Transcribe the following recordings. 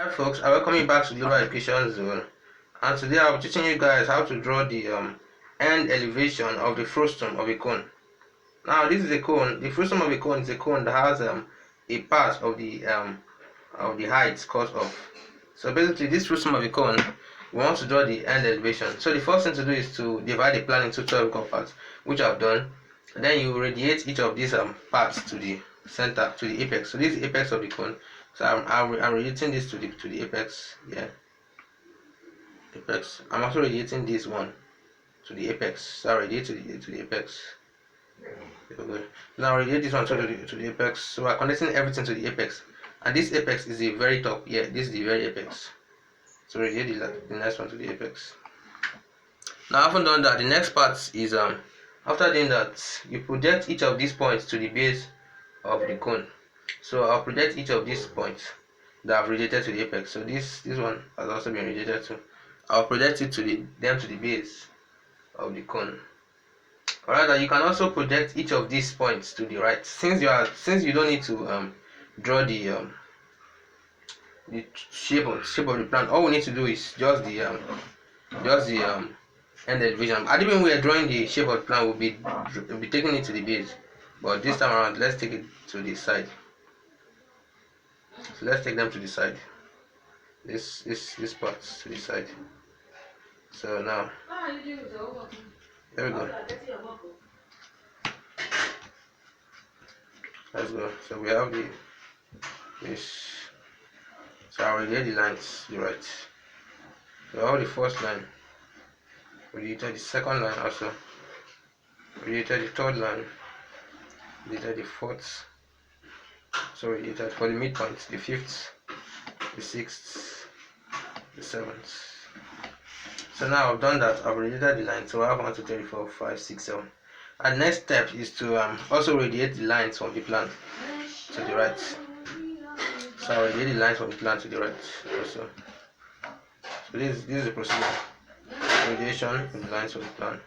Hi folks, I welcome you back to Global Education Zone, and today I'll be teaching you guys how to draw the end elevation of the frustum of a cone. Now this is a cone. The frustum of a cone is a cone that has a part of the height cut off. So basically this frustum of a cone, we want to draw the end elevation. So the first thing to do is to divide the plan into 12 equal parts, which I've done. And then you radiate each of these parts to the center, to the apex. So this is the apex of the cone. So I'm radiating this to the apex. Yeah, apex. I'm also radiating this one to the apex. So I radiate to the apex. Okay. Now radiate this one to the apex. So we're connecting everything to the apex, and this apex is the very top. Yeah, this is the very apex. So radiate the next one to the apex. Now having done that, the next part is after doing that, you project each of these points to the base of the cone. So I'll project each of these points that I've radiated to the apex. So this one has also been radiated to. I'll project it to the base of the cone. Alright, you can also project each of these points to the right. Since you don't need to draw the shape of the plant, all we need to do is just the end elevation. And even when we are drawing the shape of the plant, we'll be taking it to the base. But this time around, let's take it to the side. So let's take them to the side. This part to the side. So now, there we go. Let's go. So we have this. So I radiate the lines to the right. So I have the first line. Radiated the second line also. Radiated the third line. Radiated the fourth. So radiated for the midpoint, the fifth, the sixth, the seventh. So now I've done that. I've radiated the line. So I have 1, 2, 3, 4, 5, 6, 7. And the next step is to also radiate the lines from the plant to the right. So I radiate the lines from the plant to the right also. So this is the procedure. Radiation of the lines from the plant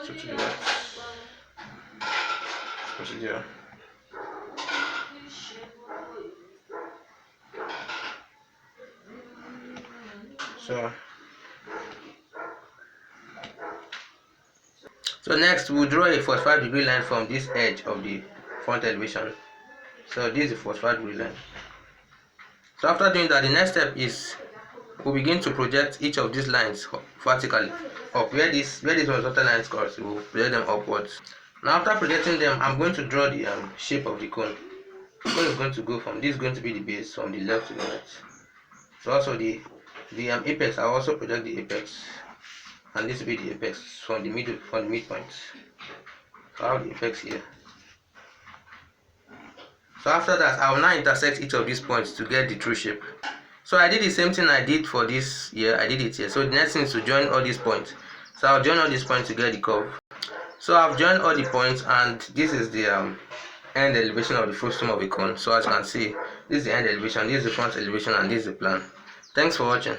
to the right. Procedure. So next we'll draw a 45-degree line from this edge of the front elevation. So this is a 45-degree line. So after doing that, the next step is we'll begin to project each of these lines vertically up. Where this horizontal lines cross, we'll project them upwards. Now after projecting them, I'm going to draw the shape of the cone. The cone is going to go from this is going to be the base from the left to the right. So also the apex, I also project the apex, and this will be the apex from the midpoint. So I have the apex here. So after that, I will now intersect each of these points to get the true shape. So I did the same thing I did for this here. I did it here. So the next thing is to join all these points. So I'll join all these points to get the curve. So I've joined all the points, and this is the end elevation of the frustum of a cone. So as you can see, this is the end elevation, this is the front elevation, and this is the plan. Thanks for watching.